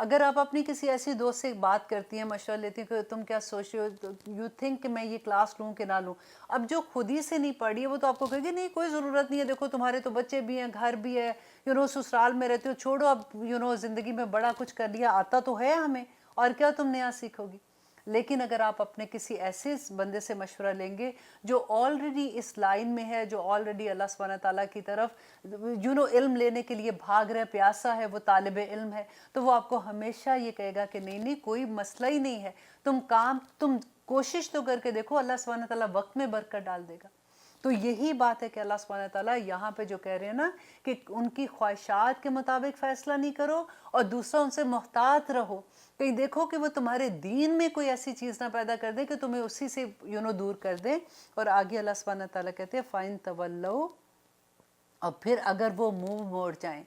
اگر آپ اپنی کسی ایسی دوست سے ایک بات کرتی ہیں، مشورہ لیتی ہیں کہ تم کیا سوچ رہے ہو، یو تھنک کہ میں یہ کلاس لوں کہ نہ لوں، اب جو خود ہی سے نہیں پڑھی ہے وہ تو آپ کو کہے گی نہیں کوئی ضرورت نہیں ہے، دیکھو تمہارے تو بچے بھی ہیں، گھر بھی ہے، سسرال میں رہتے ہو، چھوڑو اب زندگی میں بڑا کچھ کر لیا، آتا تو ہے ہمیں، اور کیا تم نیا سیکھو گی۔ لیکن اگر آپ اپنے کسی ایسے بندے سے مشورہ لیں گے جو آلریڈی اس لائن میں ہے، جو آلریڈی اللہ سبحانہ تعالیٰ کی طرف علم لینے کے لیے بھاگ رہا ہے، پیاسا ہے، وہ طالب علم ہے، تو وہ آپ کو ہمیشہ یہ کہے گا کہ نہیں کوئی مسئلہ ہی نہیں ہے، تم کوشش تو کر کے دیکھو، اللہ سبحانہ تعالیٰ وقت میں برکت ڈال دے گا۔ تو یہی بات ہے کہ اللہ سبحانہ تعالیٰ یہاں پہ جو کہہ رہے ہیں نا کہ ان کی خواہشات کے مطابق فیصلہ نہیں کرو اور دوسرا ان سے محتاط رہو، کہیں دیکھو کہ وہ تمہارے دین میں کوئی ایسی چیز نہ پیدا کر دے کہ تمہیں اسی سے دور کر دے۔ اور آگے اللہ سبحانہ تعالیٰ کہتے ہیں فَإِن تَوَلَّوْا، اور پھر اگر وہ منہ موڑ جائیں،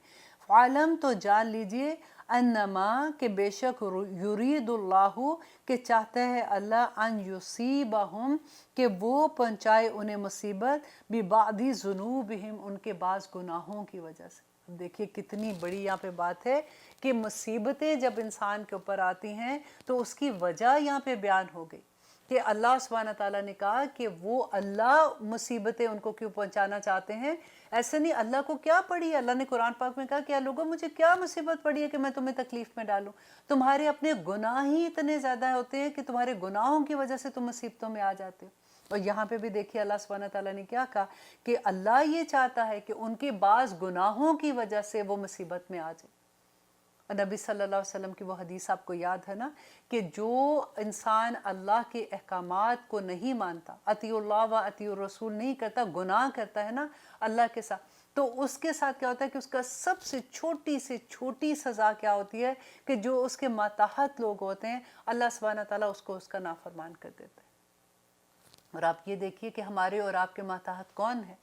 فَعْلَمْ، تو جان لیجئے، انما، کہ بے شک، یرید اللہ، کہ چاہتا ہے اللہ، ان یصیبہم، کہ وہ پہنچائے انہیں مصیبت، ببعض ذنوبہم، ان کے بعض گناہوں کی وجہ سے۔ اب دیکھیے کتنی بڑی یہاں پہ بات ہے کہ مصیبتیں جب انسان کے اوپر آتی ہیں تو اس کی وجہ یہاں پہ بیان ہو گئی کہ اللہ سبحانہ تعالیٰ نے کہا کہ وہ اللہ مصیبتیں ان کو کیوں پہنچانا چاہتے ہیں۔ ایسے نہیں، اللہ کو کیا پڑی ہے، اللہ نے قرآن پاک میں کہا کہ لوگوں مجھے کیا مصیبت پڑی ہے کہ میں تمہیں تکلیف میں ڈالوں، تمہارے اپنے گناہ ہی اتنے زیادہ ہوتے ہیں کہ تمہارے گناہوں کی وجہ سے تم مصیبتوں میں آ جاتے ہو۔ اور یہاں پہ بھی دیکھیے اللہ سبحانہ تعالیٰ نے کیا کہا کہ اللہ یہ چاہتا ہے کہ ان کے بعض گناہوں کی وجہ سے وہ مصیبت میں آ جائے۔ اور نبی صلی اللہ علیہ وسلم کی وہ حدیث آپ کو یاد ہے نا کہ جو انسان اللہ کے احکامات کو نہیں مانتا، اطیع اللہ و اطیع الرسول نہیں کرتا، گناہ کرتا ہے نا اللہ کے ساتھ، تو اس کے ساتھ کیا ہوتا ہے کہ اس کا سب سے چھوٹی سزا کیا ہوتی ہے کہ جو اس کے ماتحت لوگ ہوتے ہیں اللہ سبحانہ تعالیٰ اس کو اس کا نافرمان کر دیتا ہے۔ اور آپ یہ دیکھیے کہ ہمارے اور آپ کے ماتحت کون ہے؟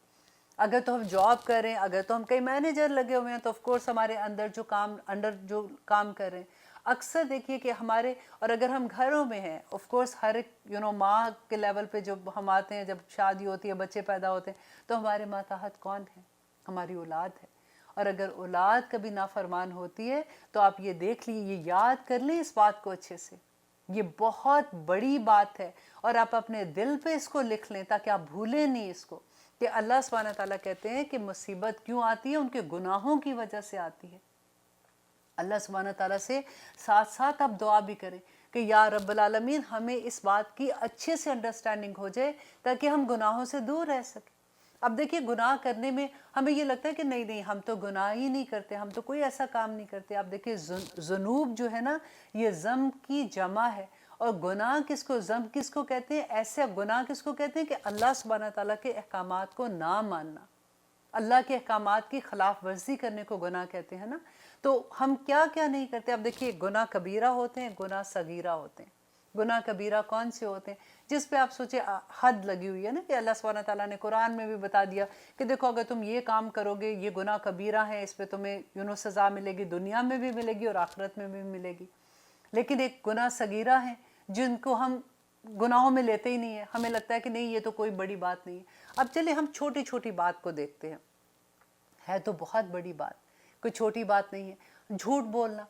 اگر تو ہم جاب کر رہے ہیں، اگر تو ہم کئی مینیجر لگے ہوئے ہیں تو آف کورس ہمارے اندر جو کام کر رہے ہیں، اکثر دیکھیے کہ ہمارے، اور اگر ہم گھروں میں ہیں آف کورس ہر ایک ماں کے لیول پہ جب ہم آتے ہیں، جب شادی ہوتی ہے، بچے پیدا ہوتے ہیں، تو ہمارے ماتحت کون ہے؟ ہماری اولاد ہے۔ اور اگر اولاد کبھی نافرمان ہوتی ہے تو آپ یہ دیکھ لیجیے، یہ یاد کر لیں اس بات کو اچھے سے، یہ بہت بڑی بات ہے، اور آپ اپنے دل پہ اس کو لکھ لیں تاکہ آپ بھولیں نہیں اس کو، کہ اللہ سبحانہ تعالیٰ کہتے ہیں کہ مصیبت کیوں آتی ہے؟ ان کے گناہوں کی وجہ سے آتی ہے۔ اللہ سبحانہ تعالیٰ سے ساتھ ساتھ آپ دعا بھی کریں کہ یا رب العالمین ہمیں اس بات کی اچھے سے انڈرسٹینڈنگ ہو جائے تاکہ ہم گناہوں سے دور رہ سکیں۔ اب دیکھیے گناہ کرنے میں ہمیں یہ لگتا ہے کہ نہیں ہم تو گناہ ہی نہیں کرتے، ہم تو کوئی ایسا کام نہیں کرتے۔ اب دیکھیے ذنوب جو ہے نا، یہ ذنب کی جمع ہے، اور گناہ کس کو، ذنب کس کو کہتے ہیں؟ ایسے گناہ کس کو کہتے ہیں کہ اللہ سبحانہ تعالیٰ کے احکامات کو نہ ماننا، اللہ کے احکامات کی خلاف ورزی کرنے کو گناہ کہتے ہیں نا۔ تو ہم کیا کیا نہیں کرتے؟ اب دیکھیے گناہ کبیرہ ہوتے ہیں، گناہ صغیرہ ہوتے ہیں۔ گناہ کبیرہ کون سے ہوتے ہیں؟ جس پہ آپ سوچے حد لگی ہوئی ہے نا، کہ اللہ سبحانہ تعالیٰ نے قرآن میں بھی بتا دیا کہ دیکھو اگر تم یہ کام کرو گے، یہ گناہ کبیرہ ہے، اس پہ تمہیں سزا ملے گی، دنیا میں بھی ملے گی اور آخرت میں بھی ملے گی۔ لیکن ایک گناہ صغیرہ ہیں جن کو ہم گناہوں میں لیتے ہی نہیں ہیں، ہمیں لگتا ہے کہ نہیں یہ تو کوئی بڑی بات نہیں ہے۔ اب چلے ہم چھوٹی چھوٹی بات کو دیکھتے ہیں، ہے تو بہت بڑی بات، کوئی چھوٹی بات نہیں ہے۔ جھوٹ بولنا،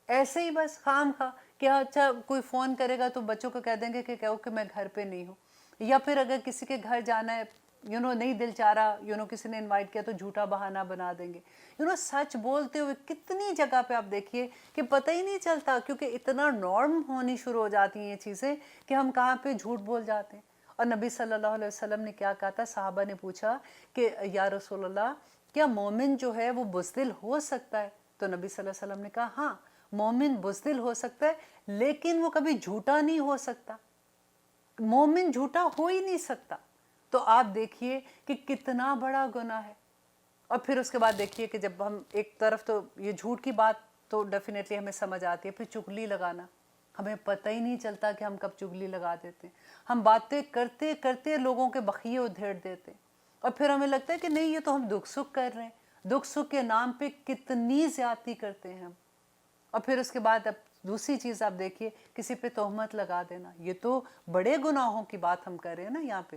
ایسے ہی بس خام خواہ کہ اچھا کوئی فون کرے گا تو بچوں کو کہہ دیں گے کہ کہو کہ میں گھر پہ نہیں ہوں، یا پھر اگر کسی کے گھر جانا ہے نہیں دل چاہ رہا، کسی نے انوائٹ کیا تو جھوٹا بہانہ بنا دیں گے۔ سچ بولتے ہوئے کتنی جگہ پہ آپ دیکھیے کہ پتہ ہی نہیں چلتا، کیونکہ اتنا نارم ہونی شروع ہو جاتی ہیں یہ چیزیں کہ ہم کہاں پہ جھوٹ بول جاتے ہیں۔ اور نبی صلی اللہ علیہ وسلم نے کیا کہا تھا؟ صحابہ نے پوچھا کہ یا رسول اللہ، کیا مومن جو ہے وہ بزدل ہو سکتا ہے؟ تو نبی صلی اللہ علیہ وسلم نے کہا ہاں، مومن بزدل ہو سکتا ہے لیکن وہ کبھی جھوٹا نہیں ہو سکتا، مومن جھوٹا ہو ہی نہیں سکتا۔ تو آپ دیکھیے کہ کتنا بڑا گناہ ہے۔ اور پھر اس کے بعد دیکھیے کہ جب ہم ایک طرف تو یہ جھوٹ کی بات تو ڈیفینیٹلی ہمیں سمجھ آتی ہے، پھر چغلی لگانا، ہمیں پتہ ہی نہیں چلتا کہ ہم کب چغلی لگا دیتے ہیں۔ ہم باتیں کرتے کرتے لوگوں کے بخیے ادھیڑ دیتے ہیں، اور پھر ہمیں لگتا ہے کہ نہیں یہ تو ہم دکھ سکھ کر رہے ہیں، دکھ سکھ کے نام پہ کتنی زیادتی کرتے ہیں ہم۔ اور پھر اس کے بعد اب دوسری چیز آپ دیکھیے، کسی پہ تہمت لگا دینا، یہ تو بڑے گناہوں کی بات ہم کر رہے ہیں نا یہاں پہ۔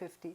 50।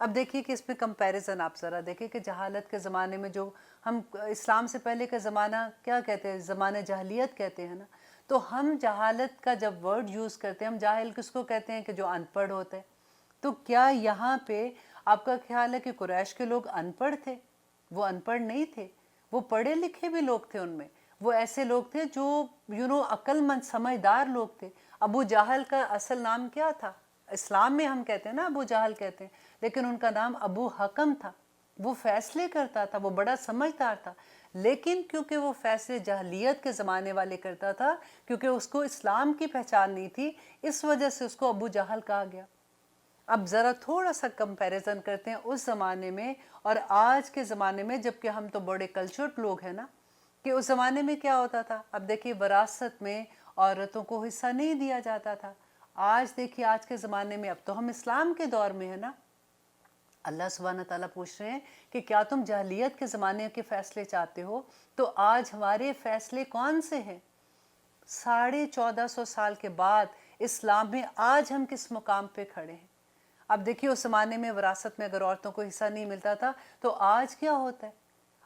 اب دیکھیے کہ اس میں کمپیریزن آپ ذرا دیکھیں کہ جہالت کے زمانے میں جو ہم اسلام سے پہلے کا زمانہ کیا کہتے ہیں، زمانہ جاہلیت کہتے ہیں نا، تو ہم جہالت کا جب ورڈ یوز کرتے ہیں، ہم جاہل کس کو کہتے ہیں کہ جو ان پڑھ ہوتے ہیں. تو کیا یہاں پہ آپ کا خیال ہے کہ قریش کے لوگ ان پڑھ تھے؟ وہ ان پڑھ نہیں تھے، وہ پڑھے لکھے بھی لوگ تھے. ان میں وہ ایسے لوگ تھے جو عقل مند سمجھدار لوگ تھے. ابو جہل کا اصل نام کیا تھا؟ اسلام میں ہم کہتے ہیں نا ابو جہل کہتے ہیں، لیکن ان کا نام ابو حکم تھا. وہ فیصلے کرتا تھا، وہ بڑا سمجھدار تھا، لیکن کیونکہ وہ فیصلے جاہلیت کے زمانے والے کرتا تھا، کیونکہ اس کو اسلام کی پہچان نہیں تھی، اس وجہ سے اس کو ابو جہل کہا گیا. اب ذرا تھوڑا سا کمپیریزن کرتے ہیں اس زمانے میں اور آج کے زمانے میں، جبکہ ہم تو بڑے کلچرڈ لوگ ہیں نا، کہ اس زمانے میں کیا ہوتا تھا. اب دیکھیے وراثت میں عورتوں کو حصہ نہیں دیا جاتا تھا. آج دیکھیے آج کے زمانے میں، اب تو ہم اسلام کے دور میں ہیں نا، اللہ سبحانہ تعالیٰ پوچھ رہے ہیں کہ کیا تم جاہلیت کے زمانے کے فیصلے چاہتے ہو؟ تو آج ہمارے فیصلے کون سے ہیں؟ 1450 سال کے بعد اسلام میں آج ہم کس مقام پہ کھڑے ہیں؟ اب دیکھیے اس زمانے میں وراثت میں اگر عورتوں کو حصہ نہیں ملتا تھا، تو آج کیا ہوتا ہے؟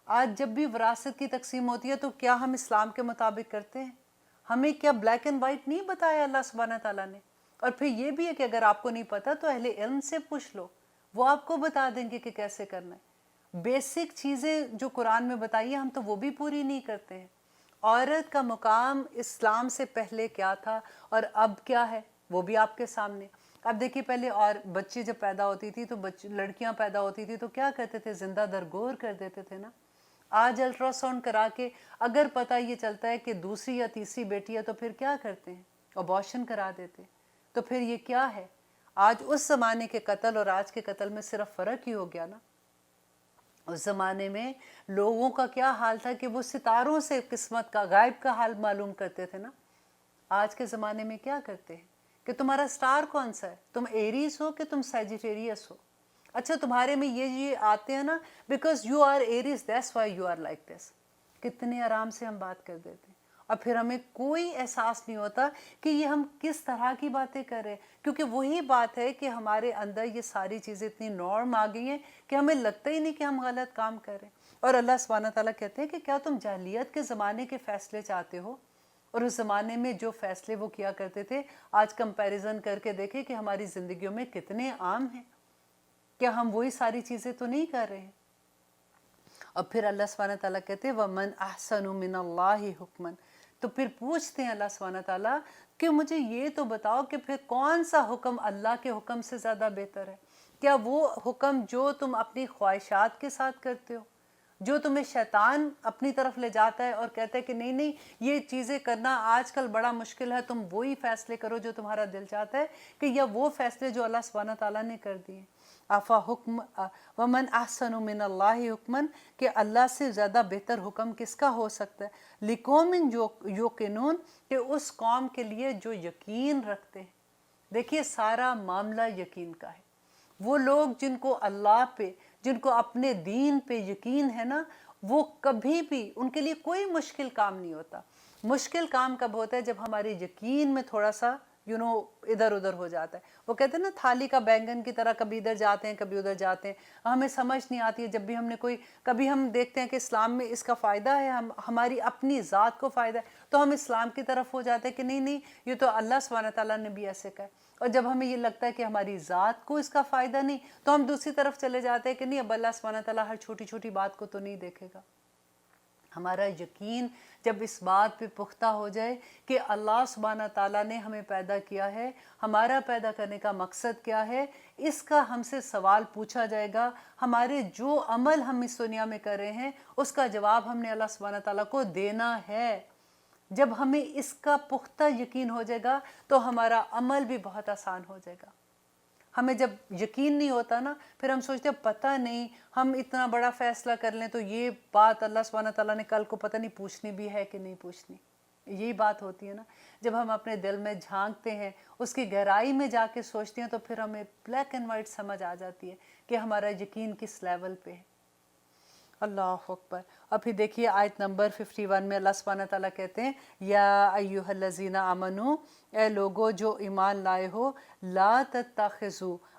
آج جب بھی وراثت کی تقسیم ہوتی ہے تو کیا ہم اسلام کے مطابق کرتے ہیں؟ ہمیں کیا بلیک اینڈ وائٹ نہیں بتایا اللہ سبحانہ تعالیٰ نے؟ اور پھر یہ بھی ہے کہ اگر آپ کو نہیں پتا تو اہل علم سے پوچھ لو، وہ آپ کو بتا دیں گے کہ کیسے کرنا ہے. بیسک چیزیں جو قرآن میں بتائی ہیں ہم تو وہ بھی پوری نہیں کرتے ہیں. عورت کا مقام اسلام سے پہلے کیا تھا اور اب کیا ہے وہ بھی آپ کے سامنے. اب دیکھیے پہلے اور بچے جب پیدا ہوتی تھی تو لڑکیاں پیدا ہوتی تھی تو کیا کرتے تھے؟ زندہ درگور کر دیتے تھے نا. آج الٹرا ساؤنڈ کرا کے اگر پتہ یہ چلتا ہے کہ دوسری یا تیسری بیٹی ہے تو پھر کیا کرتے ہیں؟ ابارشن کرا دیتے. تو پھر یہ کیا ہے؟ آج اس زمانے کے قتل اور آج کے قتل میں صرف فرق ہی ہو گیا نا. اس زمانے میں لوگوں کا کیا حال تھا کہ وہ ستاروں سے قسمت کا، غائب کا حال معلوم کرتے تھے نا. آج کے زمانے میں کیا کرتے ہیں کہ تمہارا سٹار کون سا ہے؟ تم ایریز ہو کہ تم سیجیٹیریس ہو؟ اچھا تمہارے میں یہ آتے ہیں نا، because you are Aries that's why you are like this. کتنے آرام سے ہم بات کر دیتے ہیں اور پھر ہمیں کوئی احساس نہیں ہوتا کہ یہ ہم کس طرح کی باتیں کر رہے ہیں، کیونکہ وہی بات ہے کہ ہمارے اندر یہ ساری چیزیں اتنی نارم آ گئی ہیں کہ ہمیں لگتا ہی نہیں کہ ہم غلط کام کر رہے ہیں. اور اللہ سبحانہ تعالیٰ کہتے ہیں کہ کیا تم جاہلیت کے زمانے کے فیصلے چاہتے ہو؟ اور اس زمانے میں جو فیصلے وہ کیا کرتے تھے آج کمپیریزن کر کے دیکھیں کہ ہماری زندگیوں میں کتنے عام ہیں. کیا ہم وہی ساری چیزیں تو نہیں کر رہے ہیں؟ اور پھر اللہ سبحانہ تعالیٰ کہتے ہیں وَمَنْ أَحْسَنُ مِنَ اللَّهِ حُکْمًا. تو پھر پوچھتے ہیں اللہ سبحانہ تعالیٰ کہ مجھے یہ تو بتاؤ کہ پھر کون سا حکم اللہ کے حکم سے زیادہ بہتر ہے؟ کیا وہ حکم جو تم اپنی خواہشات کے ساتھ کرتے ہو، جو تمہیں شیطان اپنی طرف لے جاتا ہے اور کہتا ہے کہ نہیں نہیں یہ چیزیں کرنا آج کل بڑا مشکل ہے، تم وہی فیصلے کرو جو تمہارا دل چاہتا ہے، کہ یا وہ فیصلے جو اللہ سبحانہ تعالیٰ نے کر دیے؟ آفا حکم ومن احسن من اللہ حکمن، کہ اللہ سے زیادہ بہتر حکم کس کا ہو سکتا ہے؟ لقوم یوقنون، کہ اس قوم کے لیے جو یقین رکھتے ہیں. دیکھیے سارا معاملہ یقین کا ہے. وہ لوگ جن کو اللہ پہ، جن کو اپنے دین پہ یقین ہے نا، وہ کبھی بھی ان کے لیے کوئی مشکل کام نہیں ہوتا. مشکل کام کب ہوتا ہے؟ جب ہمارے یقین میں تھوڑا سا ادھر ادھر ہو جاتا ہے. وہ کہتے ہیں نا تھالی کا بینگن کی طرح، کبھی ادھر جاتے ہیں کبھی ادھر جاتے ہیں. ہمیں سمجھ نہیں آتی ہے جب بھی ہم نے کبھی ہم دیکھتے ہیں کہ اسلام میں اس کا فائدہ ہے، ہماری اپنی ذات کو فائدہ ہے، تو ہم اسلام کی طرف ہو جاتے ہیں کہ نہیں نہیں یہ تو اللہ سبحانہ تعالیٰ نے بھی ایسے کہا. اور جب ہمیں یہ لگتا ہے کہ ہماری ذات کو اس کا فائدہ نہیں، تو ہم دوسری طرف چلے جاتے ہیں کہ نہیں اب اللہ سبحانہ تعالیٰ ہر چھوٹی چھوٹی بات کو تو نہیں دیکھے گا. ہمارا یقین جب اس بات پہ پختہ ہو جائے کہ اللہ سبحانہ تعالیٰ نے ہمیں پیدا کیا ہے، ہمارا پیدا کرنے کا مقصد کیا ہے، اس کا ہم سے سوال پوچھا جائے گا، ہمارے جو عمل ہم اس دنیا میں کر رہے ہیں اس کا جواب ہم نے اللہ سبحانہ تعالیٰ کو دینا ہے. جب ہمیں اس کا پختہ یقین ہو جائے گا تو ہمارا عمل بھی بہت آسان ہو جائے گا. ہمیں جب یقین نہیں ہوتا نا، پھر ہم سوچتے ہیں پتہ نہیں ہم اتنا بڑا فیصلہ کر لیں تو یہ بات اللہ سبحانہ تعالیٰ نے کل کو پتہ نہیں پوچھنی بھی ہے کہ نہیں پوچھنی. یہی بات ہوتی ہے نا، جب ہم اپنے دل میں جھانکتے ہیں، اس کی گہرائی میں جا کے سوچتے ہیں، تو پھر ہمیں بلیک اینڈ وائٹ سمجھ آ جاتی ہے کہ ہمارا یقین کس لیول پہ ہے. اللہ اکبر. اور پھر دیکھیے آیت نمبر 51 میں اللہ سبحانہ تعالیٰ کہتے ہیں یا ایھا الذین آمنو، اے لوگو جو ایمان لائے ہو، لا تتخذوا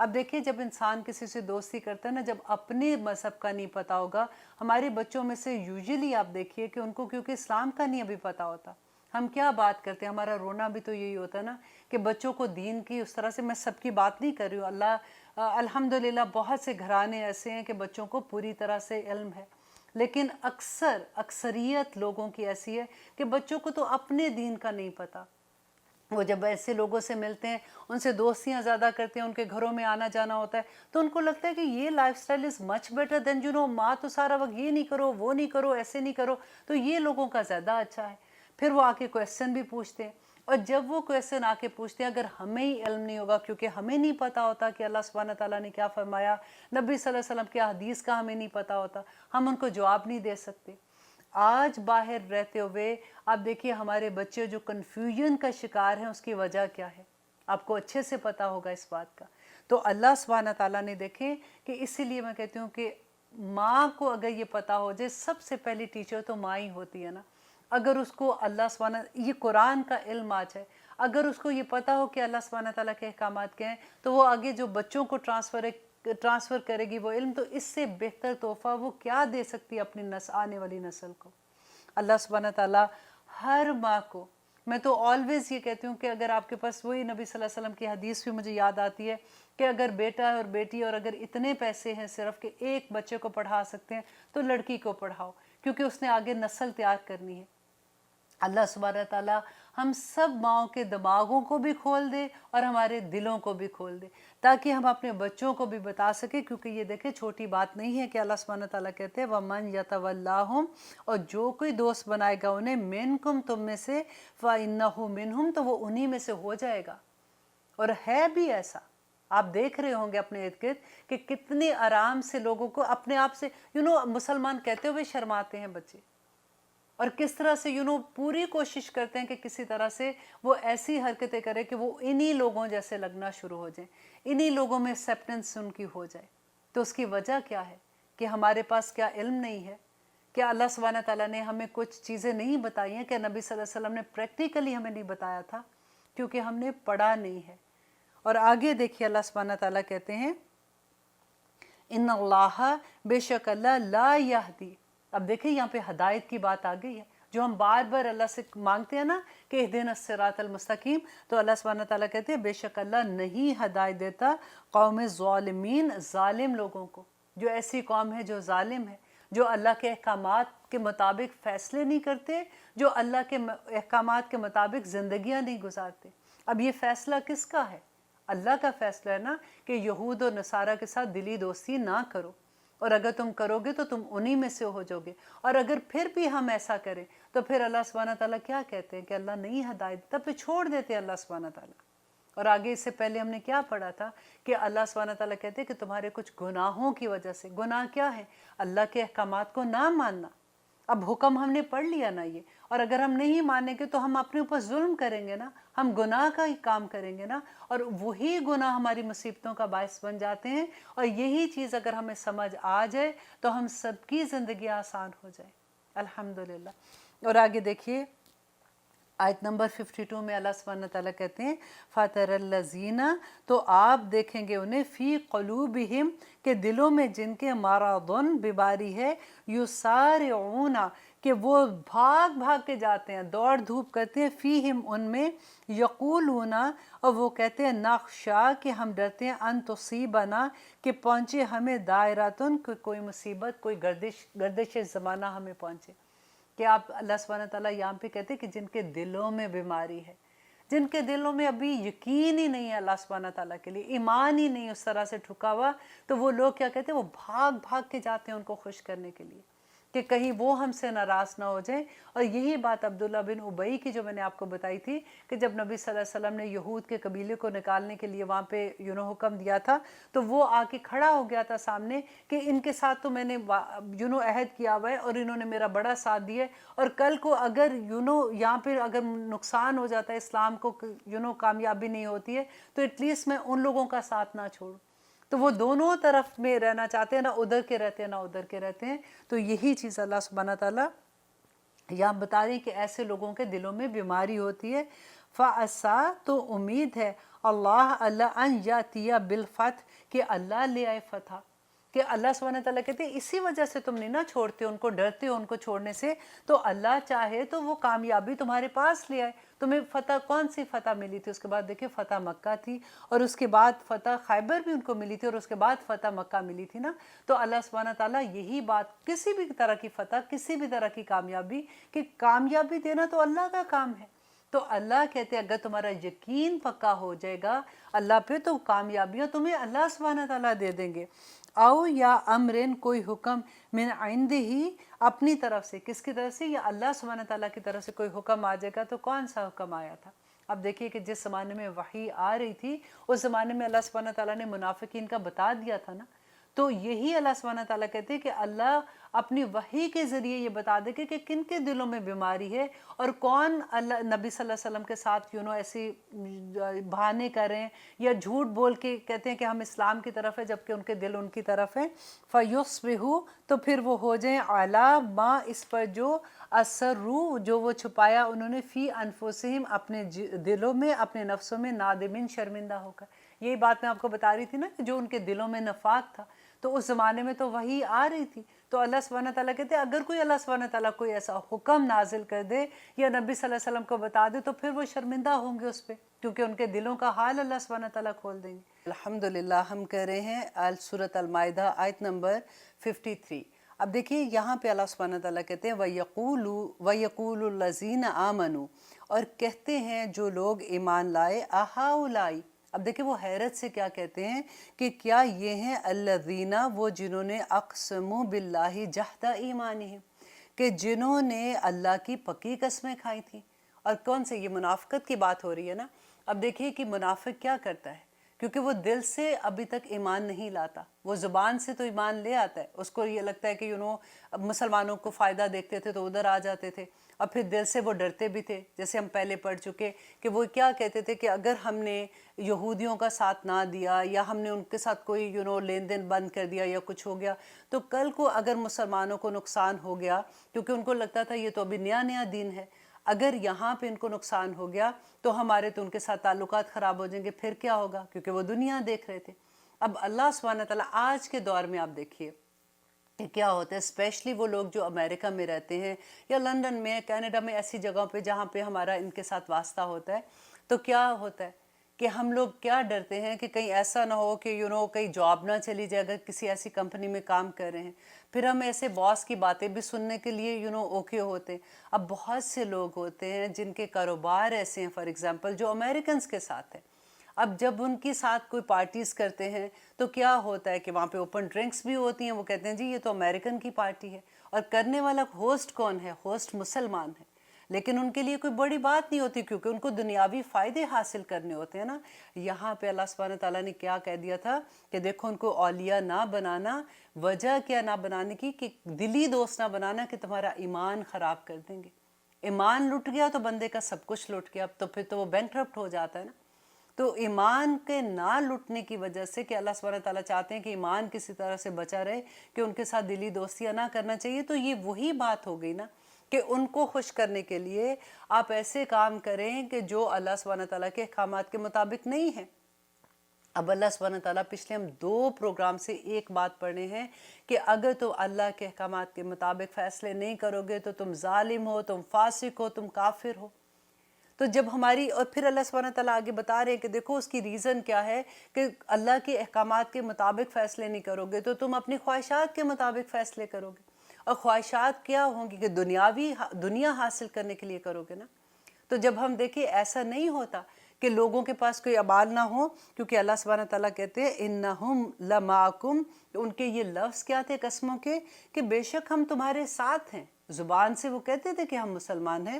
اب دیکھیے جب انسان کسی سے دوستی کرتا ہے نا، جب اپنے مذہب کا نہیں پتہ ہوگا، ہمارے بچوں میں سے یوزلی آپ دیکھیے کہ ان کو کیونکہ اسلام کا نہیں ابھی پتہ ہوتا، ہم کیا بات کرتے ہیں، ہمارا رونا بھی تو یہی ہوتا ہے نا کہ بچوں کو دین کی اس طرح سے، میں سب کی بات نہیں کر رہی ہوں، الحمدللہ بہت سے گھرانے ایسے ہیں کہ بچوں کو پوری طرح سے علم ہے، لیکن اکثریت لوگوں کی ایسی ہے کہ بچوں کو تو اپنے دین کا نہیں پتہ۔ وہ جب ایسے لوگوں سے ملتے ہیں، ان سے دوستیاں زیادہ کرتے ہیں، ان کے گھروں میں آنا جانا ہوتا ہے، تو ان کو لگتا ہے کہ یہ لائف سٹائل از مچ بیٹر دین ماں تو سارا وقت یہ نہیں کرو، وہ نہیں کرو، ایسے نہیں کرو، تو یہ لوگوں کا زیادہ اچھا ہے۔ پھر وہ آ کے کویسچن بھی پوچھتے ہیں، اور جب وہ کویسچن آ کے پوچھتے ہیں، اگر ہمیں ہی علم نہیں ہوگا، کیونکہ ہمیں نہیں پتہ ہوتا کہ اللہ سبحانہ تعالیٰ نے کیا فرمایا، نبی صلی اللہ علیہ وسلم کی حدیث کا ہمیں نہیں پتہ ہوتا، ہم ان کو جواب نہیں دے سکتے۔ آج باہر رہتے ہوئے آپ دیکھیے ہمارے بچے جو کنفیوژن کا شکار ہیں، اس کی وجہ کیا ہے، آپ کو اچھے سے پتہ ہوگا اس بات کا۔ تو اللہ سبحانہ تعالیٰ نے دیکھیں کہ اسی لیے میں کہتی ہوں کہ ماں کو اگر یہ پتہ ہو جائے، سب سے پہلی ٹیچر تو ماں ہی ہوتی ہے نا۔ اگر اس کو اللہ سبحانہ، یہ قرآن کا علم آج ہے، اگر اس کو یہ پتہ ہو کہ اللہ سبحانہ تعالیٰ کے احکامات کیا ہیں، تو وہ آگے جو بچوں کو ٹرانسفر کرے گی وہ علم، تو اس سے بہتر تحفہ وہ کیا دے سکتی ہے اپنی آنے والی نسل کو۔ اللہ سبحانہ تعالیٰ ہر ماں کو، میں تو آلویز یہ کہتی ہوں کہ اگر آپ کے پاس، وہی نبی صلی اللہ علیہ وسلم کی حدیث بھی مجھے یاد آتی ہے کہ اگر بیٹا اور بیٹی اور اگر اتنے پیسے ہیں صرف کہ ایک بچے کو پڑھا سکتے ہیں تو لڑکی کو پڑھاؤ، کیونکہ اس نے آگے نسل تیار کرنی ہے۔ اللہ سبحانہ تعالیٰ ہم سب ماؤں کے دماغوں کو بھی کھول دے اور ہمارے دلوں کو بھی کھول دے، تاکہ ہم اپنے بچوں کو بھی بتا سکیں، کیونکہ یہ دیکھیں چھوٹی بات نہیں ہے کہ اللہ سبحانہ تعالیٰ کہتے ہیں وَمَن يَتَوَلَّاهُمْ، اور جو کوئی دوست بنائے گا انہیں، مِنْكُمْ، تم میں سے، فَإِنَّهُ مِنْهُمْ، تو وہ انہی میں سے ہو جائے گا۔ اور ہے بھی ایسا، آپ دیکھ رہے ہوں گے اپنے ارد گرد کہ کتنے آرام سے لوگوں کو اپنے آپ سے مسلمان کہتے ہوئے شرماتے ہیں بچے، اور کس طرح سے پوری کوشش کرتے ہیں کہ کسی طرح سے وہ ایسی حرکتیں کرے کہ وہ انہی لوگوں جیسے لگنا شروع ہو جائیں، انہی لوگوں میں ایکسیپٹنس ان کی ہو جائے۔ تو اس کی وجہ کیا ہے کہ ہمارے پاس کیا علم نہیں ہے؟ کیا اللہ سبحانہ تعالیٰ نے ہمیں کچھ چیزیں نہیں بتائی ہیں؟ کہ نبی صلی اللہ علیہ وسلم نے پریکٹیکلی ہمیں نہیں بتایا تھا؟ کیونکہ ہم نے پڑھا نہیں ہے۔ اور آگے دیکھیے اللہ سبحانہ تعالیٰ کہتے ہیں ان اللہ، بے شک اللہ، لا یہدی، اب دیکھیں یہاں پہ ہدایت کی بات آ گئی ہے، جو ہم بار بار اللہ سے مانگتے ہیں نا کہ اہدنا الصراط المستقیم، تو اللہ سبحانہ تعالیٰ کہتے ہیں بے شک اللہ نہیں ہدایت دیتا قوم ظالمین، ظالم لوگوں کو، جو ایسی قوم ہے جو ظالم ہے، جو اللہ کے احکامات کے مطابق فیصلے نہیں کرتے، جو اللہ کے احکامات کے مطابق زندگیاں نہیں گزارتے۔ اب یہ فیصلہ کس کا ہے؟ اللہ کا فیصلہ ہے نا کہ یہود اور نصارہ کے ساتھ دلی دوستی نہ کرو، اور اگر تم کرو گے تو تم انہی میں سے ہو جاؤ گے۔ اور اگر پھر بھی ہم ایسا کریں تو پھر اللہ سبحانہ تعالیٰ کیا کہتے ہیں کہ اللہ نہیں ہدایت دیتا، پھر چھوڑ دیتے ہیں اللہ سبحانہ تعالیٰ۔ اور آگے اس سے پہلے ہم نے کیا پڑھا تھا کہ اللہ سبحانہ تعالیٰ کہتے ہیں کہ تمہارے کچھ گناہوں کی وجہ سے، گناہ کیا ہے؟ اللہ کے احکامات کو نہ ماننا۔ اب حکم ہم نے پڑھ لیا نا یہ، اور اگر ہم نہیں مانیں گے تو ہم اپنے اوپر ظلم کریں گے نا، ہم گناہ کا ہی کام کریں گے نا، اور وہی گناہ ہماری مصیبتوں کا باعث بن جاتے ہیں۔ اور یہی چیز اگر ہمیں سمجھ آ جائے تو ہم سب کی زندگی آسان ہو جائے، الحمدللہ۔ اور آگے دیکھیے آیت نمبر 52 میں اللہ سبحانہ تعالیٰ کہتے ہیں فَاتَرَ الَّذِينَ، تو آپ دیکھیں گے انہیں، فی قلوبہم، کہ دلوں میں جن کے مرضٌ، بیماری ہے، یسارعون، کہ وہ بھاگ بھاگ کے جاتے ہیں، دوڑ دھوپ کرتے ہیں، فیہم، ان میں، یقولون، اور وہ کہتے ہیں نخشا، کہ ہم ڈرتے ہیں، ان تصیبنا، کہ پہنچے ہمیں، دائرۃ، کوئی مصیبت، کوئی گردش زمانہ ہمیں پہنچے۔ کہ آپ اللہ سبحانہ تعالیٰ یہاں پہ کہتے ہیں کہ جن کے دلوں میں بیماری ہے، جن کے دلوں میں ابھی یقین ہی نہیں ہے اللہ سبحانہ تعالیٰ کے لیے، ایمان ہی نہیں اس طرح سے ٹھکا ہوا، تو وہ لوگ کیا کہتے ہیں، وہ بھاگ بھاگ کے جاتے ہیں ان کو خوش کرنے کے لیے کہ کہیں وہ ہم سے ناراض نہ ہو جائیں۔ اور یہی بات عبداللہ بن ابی کی جو میں نے آپ کو بتائی تھی کہ جب نبی صلی اللہ علیہ وسلم نے یہود کے قبیلے کو نکالنے کے لیے وہاں پہ حکم دیا تھا، تو وہ آ کے کھڑا ہو گیا تھا سامنے کہ ان کے ساتھ تو میں نے عہد کیا ہوا ہے اور انہوں نے میرا بڑا ساتھ دیا ہے، اور کل کو اگر یہاں پہ اگر نقصان ہو جاتا ہے، اسلام کو کامیابی نہیں ہوتی ہے، تو ایٹ لیسٹ میں ان لوگوں کا ساتھ نہ چھوڑوں۔ تو وہ دونوں طرف میں رہنا چاہتے ہیں، نہ ادھر کے رہتے ہیں نہ ادھر کے رہتے ہیں۔ تو یہی چیز اللہ سبحانہ تعالیٰ یہاں بتا رہے ہیں کہ ایسے لوگوں کے دلوں میں بیماری ہوتی ہے۔ فَعَسَىٰ، تو امید ہے، اللہ اللہ ان یاتیہ بالفتح، کہ اللہ لے آئے فتح، کہ اللہ سبحانہ تعالیٰ کہتے ہیں اسی وجہ سے تم نہیں نہ چھوڑتے ان کو، ڈرتے ہو ان کو چھوڑنے سے، تو اللہ چاہے تو وہ کامیابی تمہارے پاس لے آئے۔ تمہیں فتح، کون سی فتح ملی تھی؟ اس کے بعد دیکھیں فتح مکہ تھی، اور اس کے بعد فتح خیبر بھی ان کو ملی تھی، اور اس کے بعد فتح مکہ ملی تھی نا۔ تو اللہ سبحانہ تعالیٰ یہی بات، کسی بھی طرح کی فتح، کسی بھی طرح کی کامیابی، کہ کامیابی دینا تو اللہ کا کام ہے۔ تو اللہ کہتے ہیں اگر تمہارا یقین پکا ہو جائے گا اللہ پہ، تو کامیابیاں تمہیں اللہ سبحانہ تعالیٰ دے دیں گے۔ او یا امرن، کوئی حکم، من عندہ ہی، اپنی طرف سے، کس کی طرف سے؟ یا اللہ سبحانہ تعالیٰ کی طرف سے کوئی حکم آ جائے گا۔ تو کون سا حکم آیا تھا؟ اب دیکھیے کہ جس زمانے میں وحی آ رہی تھی اس زمانے میں اللہ سبحانہ تعالیٰ نے منافقین کا بتا دیا تھا نا۔ تو یہی اللہ سبحانہ تعالیٰ کہتے ہیں کہ اللہ اپنی وحی کے ذریعے یہ بتا دے کہ کن کے دلوں میں بیماری ہے، اور کون اللہ نبی صلی اللہ علیہ وسلم کے ساتھ ایسی بہانے کریں یا جھوٹ بول کے کہتے ہیں کہ ہم اسلام کی طرف ہے جبکہ ان کے دل ان کی طرف ہیں۔ فَيُصْبِحُوا، تو پھر وہ ہو جائیں عَلَىٰ مَا، اس پر جو اَسَرُّوا، جو وہ چھپایا انہوں نے، فی انفسہم، اپنے دلوں میں، اپنے نفسوں میں، نادمین، شرمندہ ہو کر۔ یہی بات میں آپ کو بتا رہی تھی نا کہ جو ان کے دلوں میں نفاق تھا، تو اس زمانے میں تو وحی آ رہی تھی، تو اللہ سبحانہ تعالیٰ کہتے ہیں اگر کوئی اللہ سبحانہ تعالیٰ کوئی ایسا حکم نازل کر دے یا نبی صلی اللہ علیہ وسلم کو بتا دے تو پھر وہ شرمندہ ہوں گے اس پہ، کیونکہ ان کے دلوں کا حال اللہ سبحانہ تعالیٰ کھول دیں گے۔ الحمدللہ ہم کہہ رہے ہیں سورۃ المائدہ آیت نمبر 53۔ اب دیکھیے یہاں پہ اللہ سبحانہ تعالیٰ کہتے ہیں وَيَقُولُ الَّذِينَ آمَنُوا، اور کہتے ہیں جو لوگ ایمان لائے، أَهَؤُلَاءِ، اب دیکھیں وہ حیرت سے کیا کہتے ہیں کہ کیا یہ ہیں الذین، وہ جنہوں نے اقسموا باللہ جہد ایمانہم، کہ جنہوں نے اللہ کی پکی قسمیں کھائی تھیں۔ اور کون سے؟ یہ منافقت کی بات ہو رہی ہے نا۔ اب دیکھیے کہ منافق کیا کرتا ہے، کیونکہ وہ دل سے ابھی تک ایمان نہیں لاتا، وہ زبان سے تو ایمان لے آتا ہے، اس کو یہ لگتا ہے کہ مسلمانوں کو فائدہ دیکھتے تھے تو ادھر آ جاتے تھے، اور پھر دل سے وہ ڈرتے بھی تھے، جیسے ہم پہلے پڑھ چکے کہ وہ کیا کہتے تھے کہ اگر ہم نے یہودیوں کا ساتھ نہ دیا یا ہم نے ان کے ساتھ کوئی لین دین بند کر دیا یا کچھ ہو گیا تو کل کو اگر مسلمانوں کو نقصان ہو گیا، کیونکہ ان کو لگتا تھا یہ تو ابھی نیا نیا دین ہے، اگر یہاں پہ ان کو نقصان ہو گیا تو ہمارے تو ان کے ساتھ تعلقات خراب ہو جائیں گے، پھر کیا ہوگا، کیونکہ وہ دنیا دیکھ رہے تھے۔ اب اللہ سبحانہ تعالیٰ آج کے دور میں آپ دیکھیے کہ کیا ہوتا ہے، اسپیشلی وہ لوگ جو امریکہ میں رہتے ہیں یا لندن میں، کینیڈا میں، ایسی جگہوں پہ جہاں پہ ہمارا ان کے ساتھ واسطہ ہوتا ہے، تو کیا ہوتا ہے کہ ہم لوگ کیا ڈرتے ہیں کہ کہیں ایسا نہ ہو کہ کہیں جاب نہ چلی جائے، اگر کسی ایسی کمپنی میں کام کر رہے ہیں، پھر ہم ایسے باس کی باتیں بھی سننے کے لیے اوکے ہوتے ہیں۔ اب بہت سے لوگ ہوتے ہیں جن کے کاروبار ایسے ہیں، فار ایگزامپل جو امریکنز کے ساتھ ہیں، اب جب ان کے ساتھ کوئی پارٹیز کرتے ہیں تو کیا ہوتا ہے کہ وہاں پہ اوپن ڈرنکس بھی ہوتی ہیں، وہ کہتے ہیں جی یہ تو امریکن کی پارٹی ہے، اور کرنے والا ہوسٹ کون ہے؟ ہوسٹ مسلمان ہے، لیکن ان کے لیے کوئی بڑی بات نہیں ہوتی کیونکہ ان کو دنیاوی فائدے حاصل کرنے ہوتے ہیں نا۔ یہاں پہ اللہ سبحانہ تعالیٰ نے کیا کہہ دیا تھا کہ دیکھو ان کو اولیاء نہ بنانا، وجہ کیا نہ بنانے کی، کہ دلی دوست نہ بنانا کہ تمہارا ایمان خراب کر دیں گے۔ ایمان لٹ گیا تو بندے کا سب کچھ لٹ گیا، تو پھر تو وہ بینکرپٹ ہو جاتا ہے نا۔ تو ایمان کے نہ لٹنے کی وجہ سے کہ اللہ سبحانہ تعالیٰ چاہتے ہیں کہ ایمان کسی طرح سے بچا رہے، کہ ان کے ساتھ دلی دوستیاں نہ کرنا چاہیے، تو یہ وہی بات ہو گئی نا کہ ان کو خوش کرنے کے لیے آپ ایسے کام کریں کہ جو اللہ سبحانہ تعالیٰ کے احکامات کے مطابق نہیں ہیں۔ اب اللہ سبحانہ تعالیٰ پچھلے ہم 2 پروگرام سے ایک بات پڑھنے ہیں کہ اگر تم اللہ کے احکامات کے مطابق فیصلے نہیں کرو گے تو تم ظالم ہو، تم فاسق ہو، تم کافر ہو۔ تو جب ہماری، اور پھر اللہ سبحانہ تعالیٰ آگے بتا رہے ہیں کہ دیکھو اس کی ریزن کیا ہے کہ اللہ کے احکامات کے مطابق فیصلے نہیں کرو گے تو تم اپنی خواہشات کے مطابق فیصلے کرو گے، اور خواہشات کیا ہوں گی کہ دنیا حاصل کرنے کے لیے کرو گے نا۔ تو جب ہم دیکھیں ایسا نہیں ہوتا کہ لوگوں کے پاس کوئی امال نہ ہو، کیونکہ اللہ سبحانہ تعالیٰ کہتے ہیں اِنَّهُمْ لَمَعَكُمْ، ان کے یہ لفظ کیا تھے قسموں کے کہ بے شک ہم تمہارے ساتھ ہیں، زبان سے وہ کہتے تھے کہ ہم مسلمان ہیں،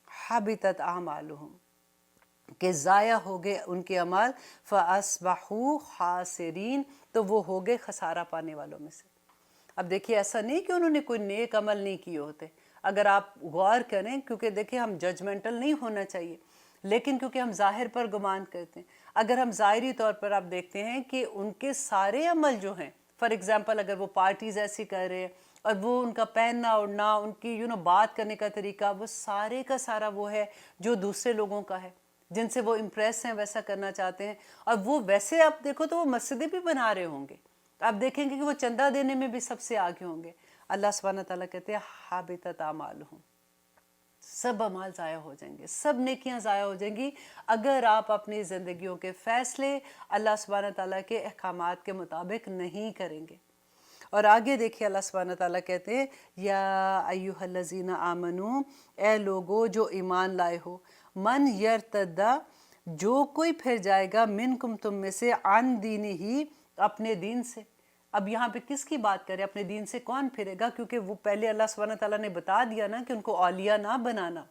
حَبِطَتْ أَعْمَالُهُمْ، کہ ضائع ہو گئے ان کے عمال، فَأَصْبَحُوا خَاسِرِينَ، تو وہ ہو گئے خسارہ پانے والوں میں سے۔ اب دیکھیے ایسا نہیں کہ انہوں نے کوئی نیک عمل نہیں کیے ہوتے، اگر آپ غور کریں، کیونکہ دیکھیں ہم ججمنٹل نہیں ہونا چاہیے، لیکن کیونکہ ہم ظاہر پر گمان کرتے ہیں، اگر ہم ظاہری طور پر آپ دیکھتے ہیں کہ ان کے سارے عمل جو ہیں، فار ایگزامپل اگر وہ پارٹیز ایسی کر رہے ہیں اور وہ ان کا پہننا اوڑھنا، ان کی بات کرنے کا طریقہ، وہ سارے کا سارا وہ ہے جو دوسرے لوگوں کا ہے، جن سے وہ امپریس ہیں ویسا کرنا چاہتے ہیں، اور وہ ویسے آپ دیکھو تو وہ مسجدیں بھی بنا رہے ہوں گے، آپ دیکھیں گے کہ وہ چندہ دینے میں بھی سب سے آگے ہوں گے۔ اللہ سبحانہ تعالیٰ کہتے ہیں حابطت اعمالہم، سب اعمال ضائع ہو جائیں گے، سب نیکیاں ضائع ہو جائیں گی اگر آپ اپنی زندگیوں کے فیصلے اللہ سبحانہ تعالیٰ کے احکامات کے مطابق نہیں کریں گے۔ اور آگے دیکھیے اللہ سبحانہ تعالیٰ کہتے ہیں یا ایہا الذین آمنو، اے لوگو جو ایمان لائے ہو، من یرتدہ، جو کوئی پھر جائے گا منکم تم میں سے، عن دینہ، اپنے دین سے۔ اب یہاں پہ کس کی بات کرے؟ اپنے دین سے کون پھرے گا؟ کیونکہ وہ پہلے اللہ سبحانہ تعالیٰ نے بتا دیا نا کہ ان کو اولیاء نہ بنانا،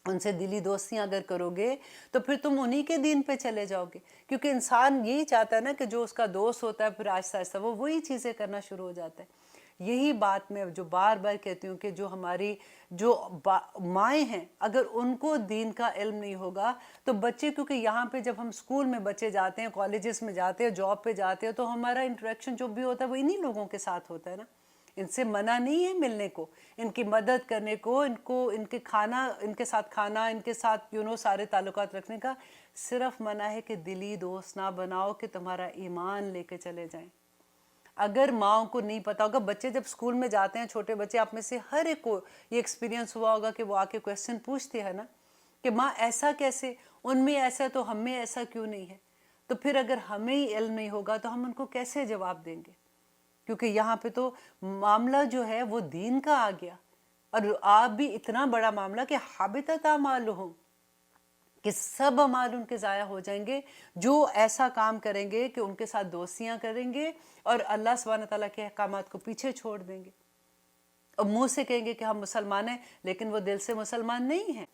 ان سے دلی دوستیاں اگر کرو گے تو پھر تم انہی کے دین پہ چلے جاؤ گے، کیونکہ انسان یہی چاہتا ہے نا کہ جو اس کا دوست ہوتا ہے پھر آہستہ آہستہ وہ وہی چیزیں کرنا شروع ہو جاتا ہے۔ یہی بات میں جو بار بار کہتی ہوں کہ جو ہماری جو مائیں ہیں، اگر ان کو دین کا علم نہیں ہوگا تو بچے، کیونکہ یہاں پہ جب ہم اسکول میں بچے جاتے ہیں، کالجز میں جاتے ہیں، جاب پہ جاتے ہیں، تو ہمارا انٹریکشن جو بھی ہوتا ہے وہ انہی لوگوں کے ساتھ ہوتا ہے نا۔ ان سے منع نہیں ہے ملنے کو، ان کی مدد کرنے کو، ان کے کھانا، ان کے ساتھ کھانا، ان کے ساتھ سارے تعلقات رکھنے کا، صرف منع ہے کہ دلی دوست نہ بناؤ کہ تمہارا ایمان لے کے چلے جائیں۔ اگر ماؤں کو نہیں پتا ہوگا، بچے جب اسکول میں جاتے ہیں، چھوٹے بچے، آپ میں سے ہر ایک کو یہ ایکسپیرینس ہوا ہوگا کہ وہ آ کے کویسچن پوچھتے ہیں نا کہ ماں ایسا کیسے، ان میں ایسا تو ہم میں ایسا کیوں نہیں ہے؟ تو پھر اگر ہمیں ہی علم نہیں ہوگا تو ہم ان کو کیسے جواب دیں گے؟ کیونکہ یہاں پہ تو معاملہ جو ہے وہ دین کا آ گیا، اور آپ بھی اتنا بڑا معاملہ کہ حابطت اعمالہم، کہ سب اعمال ان کے ضائع ہو جائیں گے جو ایسا کام کریں گے کہ ان کے ساتھ دوستیاں کریں گے اور اللہ سبحانہ تعالیٰ کے احکامات کو پیچھے چھوڑ دیں گے، اور منہ سے کہیں گے کہ ہم مسلمان ہیں لیکن وہ دل سے مسلمان نہیں ہیں۔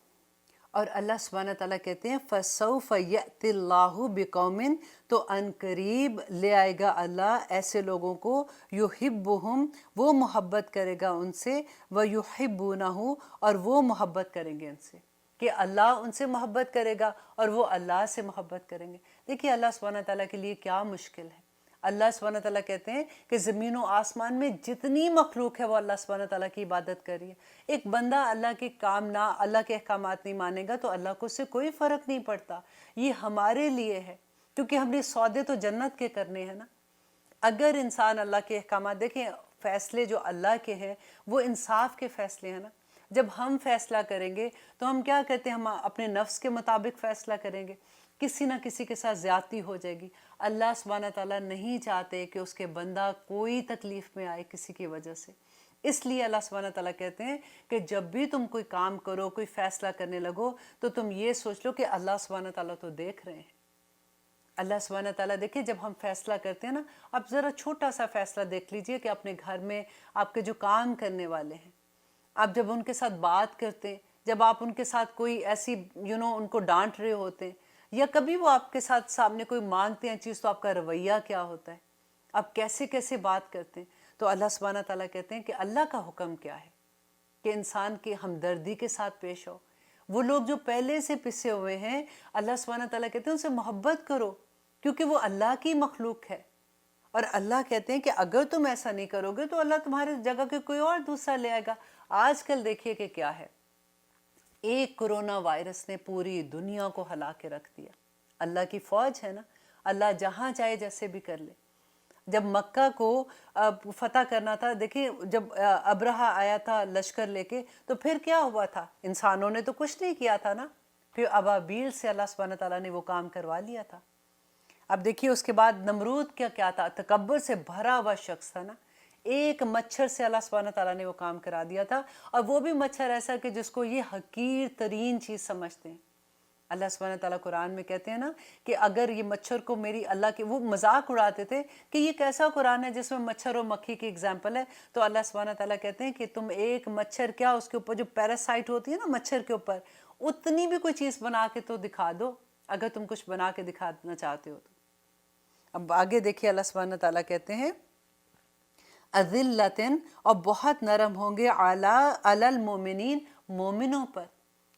اور اللہ سبحانہ تعالیٰ کہتے ہیں فَسَوْفَ يَأْتِ اللَّهُ بِقَوْمٍ، تو ان قریب لے آئے گا اللہ ایسے لوگوں کو، یحبہم، وہ محبت کرے گا ان سے، وَيُحِبُّونَهُ، اور وہ محبت کریں گے ان سے، کہ اللہ ان سے محبت کرے گا اور وہ اللہ سے محبت کریں گے۔ دیکھیے اللہ سبحانہ تعالیٰ کے لیے کیا مشکل ہے۔ اللہ سبحانہ تعالیٰ کہتے ہیں کہ زمین و آسمان میں جتنی مخلوق ہے وہ اللہ سبحانہ تعالیٰ کی عبادت کر رہی ہے۔ ایک بندہ اللہ کے کام نہ، اللہ کے احکامات نہیں مانے گا تو اللہ کو اس سے کوئی فرق نہیں پڑتا۔ یہ ہمارے لیے ہے کیونکہ ہم نے سودے تو جنت کے کرنے ہیں نا۔ اگر انسان اللہ کے احکامات، دیکھیں فیصلے جو اللہ کے ہیں وہ انصاف کے فیصلے ہیں نا۔ جب ہم فیصلہ کریں گے تو ہم کیا کرتے ہیں؟ ہم اپنے نفس کے مطابق فیصلہ کریں گے، کسی نہ کسی کے ساتھ زیادتی ہو جائے گی۔ اللہ سبحانہ تعالیٰ نہیں چاہتے کہ اس کے بندہ کوئی تکلیف میں آئے کسی کی وجہ سے، اس لیے اللہ سبحانہ تعالیٰ کہتے ہیں کہ جب بھی تم کوئی کام کرو، کوئی فیصلہ کرنے لگو تو تم یہ سوچ لو کہ اللہ سبحانہ تعالیٰ تو دیکھ رہے ہیں۔ اللہ سبحانہ تعالیٰ دیکھیں جب ہم فیصلہ کرتے ہیں نا، آپ ذرا چھوٹا سا فیصلہ دیکھ لیجئے کہ اپنے گھر میں آپ کے جو کام کرنے والے ہیں، آپ جب ان کے ساتھ بات کرتے ہیں، جب آپ ان کے ساتھ کوئی ایسی ان کو ڈانٹ رہے ہوتے ہیں، یا کبھی وہ آپ کے ساتھ سامنے کوئی مانگتے ہیں چیز، تو آپ کا رویہ کیا ہوتا ہے، آپ کیسے کیسے بات کرتے ہیں؟ تو اللہ سبحانہ تعالیٰ کہتے ہیں کہ اللہ کا حکم کیا ہے کہ انسان کی ہمدردی کے ساتھ پیش ہو۔ وہ لوگ جو پہلے سے پسے ہوئے ہیں، اللہ سبحانہ تعالیٰ کہتے ہیں ان سے محبت کرو کیونکہ وہ اللہ کی مخلوق ہے، اور اللہ کہتے ہیں کہ اگر تم ایسا نہیں کرو گے تو اللہ تمہارے جگہ کے کوئی اور دوسرا لے آئے گا۔ آج کل دیکھیے کہ کیا ہے، ایک کرونا وائرس نے پوری دنیا کو ہلا کے رکھ دیا۔ اللہ کی فوج ہے نا، اللہ جہاں چاہے جیسے بھی کر لے۔ جب مکہ کو فتح کرنا تھا، دیکھیں جب ابرہہ آیا تھا لشکر لے کے، تو پھر کیا ہوا تھا؟ انسانوں نے تو کچھ نہیں کیا تھا نا، پھر ابابیل سے اللہ سبحانہ تعالیٰ نے وہ کام کروا لیا تھا۔ اب دیکھیے اس کے بعد نمرود کیا تھا؟ تکبر سے بھرا ہوا شخص تھا نا، ایک مچھر سے اللہ سبحانہ تعالیٰ نے وہ کام کرا دیا تھا، اور وہ بھی مچھر ایسا کہ جس کو یہ حقیر ترین چیز سمجھتے ہیں۔ اللہ سبحانہ تعالیٰ قرآن میں کہتے ہیں نا کہ اگر یہ مچھر کو میری اللہ کے، وہ مذاق اڑاتے تھے کہ یہ کیسا قرآن ہے جس میں مچھر اور مکھی کی اگزامپل ہے؟ تو اللہ سبحانہ تعالیٰ کہتے ہیں کہ تم ایک مچھر کیا، اس کے اوپر جو پیراسائٹ ہوتی ہے نا مچھر کے اوپر، اتنی بھی کوئی چیز بنا کے تو دکھا دو، اگر تم کچھ بنا کے دکھانا چاہتے ہو تو۔ اب آگے دیکھیے اللہ سبحانہ تعالیٰ کہتے ہیں اذلتن، اور بہت نرم ہوں گے، علی المومنین، مومنوں پر،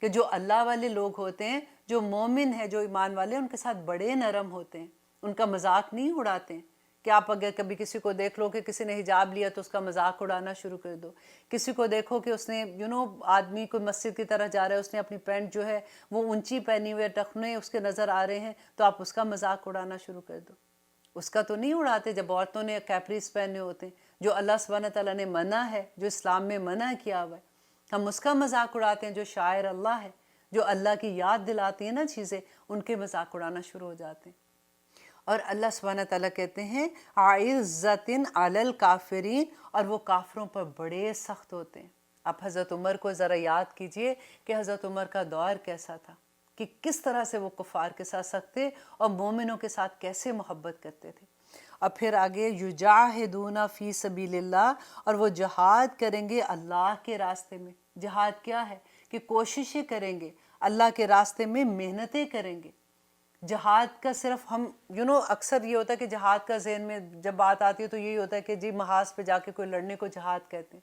کہ جو اللہ والے لوگ ہوتے ہیں، جو مومن ہیں، جو ایمان والے، ان کے ساتھ بڑے نرم ہوتے ہیں، ان کا مذاق نہیں اڑاتے ہیں، کہ آپ اگر کبھی کسی کو دیکھ لو کہ کسی نے حجاب لیا تو اس کا مذاق اڑانا شروع کر دو. کسی کو دیکھو کہ اس نے آدمی کوئی مسجد کی طرح جا رہا ہے، اس نے اپنی پینٹ جو ہے وہ اونچی پہنی ہوئی ہے، ٹخنے اس کے نظر آ رہے ہیں، تو آپ اس کا مذاق اڑانا شروع کر دو. اس کا تو نہیں اڑاتے جب عورتوں نے کیپریز پہنے ہوتے ہیں جو اللہ سبحانہ تعالیٰ نے منع ہے، جو اسلام میں منع کیا ہوا ہے. ہم اس کا مذاق اڑاتے ہیں. جو شاعر اللہ ہے، جو اللہ کی یاد دلاتی ہیں نا چیزیں، ان کے مذاق اڑانا شروع ہو جاتے ہیں. اور اللہ سبحانہ تعالیٰ کہتے ہیں عِزَّةٍ عَلَى الْكَافِرِينَ، اور وہ کافروں پر بڑے سخت ہوتے ہیں. آپ حضرت عمر کو ذرا یاد کیجئے کہ حضرت عمر کا دور کیسا تھا، کہ کس طرح سے وہ کفار کے ساتھ سخت تھے اور مومنوں کے ساتھ کیسے محبت کرتے تھے. اور پھر آگے یجاہدون فی سبیل اللہ، اور وہ جہاد کریں گے اللہ کے راستے میں. جہاد کیا ہے؟ کہ کوششیں کریں گے اللہ کے راستے میں، محنتیں کریں گے. جہاد کا صرف ہم اکثر یہ ہوتا ہے کہ جہاد کا ذہن میں جب بات آتی ہے تو یہی ہوتا ہے کہ جی محاذ پہ جا کے کوئی لڑنے کو جہاد کہتے ہیں.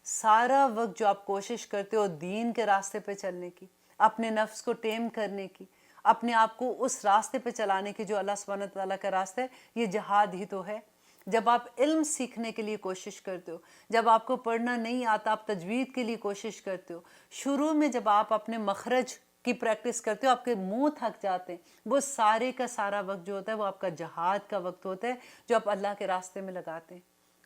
سارا وقت جو آپ کوشش کرتے ہو دین کے راستے پہ چلنے کی، اپنے نفس کو ٹیم کرنے کی، اپنے آپ کو اس راستے پہ چلانے کی جو اللہ سبحانہ تعالیٰ کا راستہ ہے، یہ جہاد ہی تو ہے. جب آپ علم سیکھنے کے لیے کوشش کرتے ہو، جب آپ کو پڑھنا نہیں آتا آپ تجوید کے لیے کوشش کرتے ہو، شروع میں جب آپ اپنے مخرج کی پریکٹس کرتے ہو آپ کے منہ تھک جاتے ہیں، وہ سارے کا سارا وقت جو ہوتا ہے وہ آپ کا جہاد کا وقت ہوتا ہے جو آپ اللہ کے راستے میں لگاتے ہیں.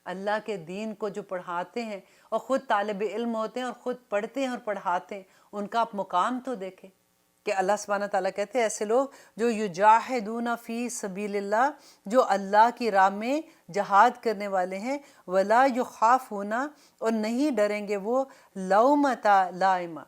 اللہ کے دین کو جو پڑھاتے ہیں اور خود طالب علم ہوتے ہیں اور خود پڑھتے ہیں اور پڑھاتے ہیں، ان کا آپ مقام تو دیکھیں کہ اللہ سبحانہ تعالیٰ کہتے ہیں ایسے لوگ جو یجاہدون فی سبیل اللہ، جو اللہ کی راہ میں جہاد کرنے والے ہیں، ولا یخافون، اور نہیں ڈریں گے وہ لومۃ لائمہ،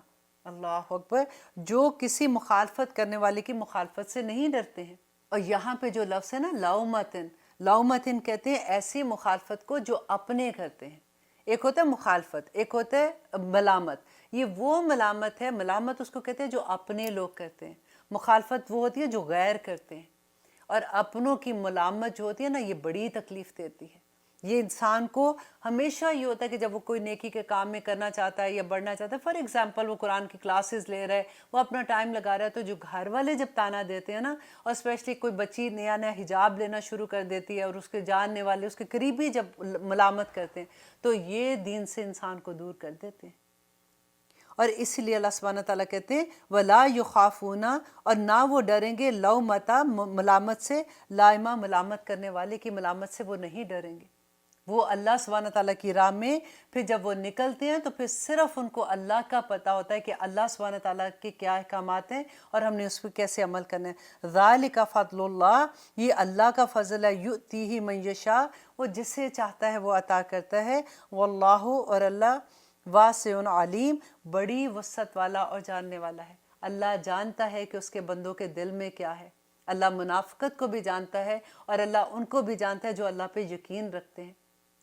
اللہ اکبر، جو کسی مخالفت کرنے والے کی مخالفت سے نہیں ڈرتے ہیں. اور یہاں پہ جو لفظ ہے نا لومتن، لومتن کہتے ہیں ایسی مخالفت کو جو اپنے کرتے ہیں. ایک ہوتا ہے مخالفت، ایک ہوتا ہے ملامت. یہ وہ ملامت ہے، ملامت اس کو کہتے ہیں جو اپنے لوگ کرتے ہیں، مخالفت وہ ہوتی ہے جو غیر کرتے ہیں. اور اپنوں کی ملامت جو ہوتی ہے نا یہ بڑی تکلیف دیتی ہے. یہ انسان کو ہمیشہ یہ ہوتا ہے کہ جب وہ کوئی نیکی کے کام میں کرنا چاہتا ہے یا بڑھنا چاہتا ہے، فار ایگزامپل وہ قرآن کی کلاسز لے رہا ہے، وہ اپنا ٹائم لگا رہا ہے، تو جو گھر والے جب تانا دیتے ہیں نا، اور اسپیشلی کوئی بچی نیا نیا حجاب لینا شروع کر دیتی ہے اور اس کے جاننے والے اس کے قریبی جب ملامت کرتے ہیں تو یہ دین سے انسان کو دور کر دیتے ہیں. اور اس لیے اللہ سبحانہ تعالیٰ کہتے ہیں وَلَا يُخَافُونَ، اور نہ وہ ڈریں گے لومۃ، ملامت سے، لائمہ، ملامت کرنے والے کی ملامت سے وہ نہیں ڈریں گے. وہ اللہ سبحانہ تعالیٰ کی راہ میں پھر جب وہ نکلتے ہیں تو پھر صرف ان کو اللہ کا پتہ ہوتا ہے کہ اللہ سبحانہ تعالیٰ کے کیا احکامات ہیں اور ہم نے اس پہ کیسے عمل کرنا ہے. ذَلِكَ فَضْلُ اللَّهِ، یہ اللہ کا فضل ہے، يُؤْتِيهِ مَن يَشَاءُ، وہ جسے چاہتا ہے وہ عطا کرتا ہے. وَاللَّهُ، اور اللہ، واسع علیم، بڑی وسعت والا اور جاننے والا ہے. اللہ جانتا ہے کہ اس کے بندوں کے دل میں کیا ہے. اللہ منافقت کو بھی جانتا ہے اور اللہ ان کو بھی جانتا ہے جو اللہ پہ یقین رکھتے ہیں.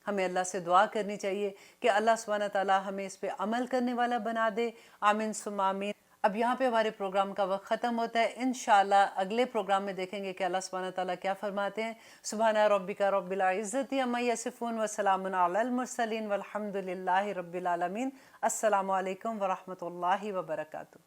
ہمیں اللہ سے دعا کرنی چاہیے کہ اللہ سبحانہ تعالیٰ ہمیں اس پہ عمل کرنے والا بنا دے. آمین ثم آمین. اب یہاں پہ ہمارے پروگرام کا وقت ختم ہوتا ہے. انشاءاللہ اگلے پروگرام میں دیکھیں گے کہ اللہ سبحانہ تعالیٰ کیا فرماتے ہیں. سبحان ربک رب العزت عما یصفون وسلام علی المرسلین والحمد للہ رب العالمین. السلام علیکم ورحمۃ اللہ وبرکاتہ.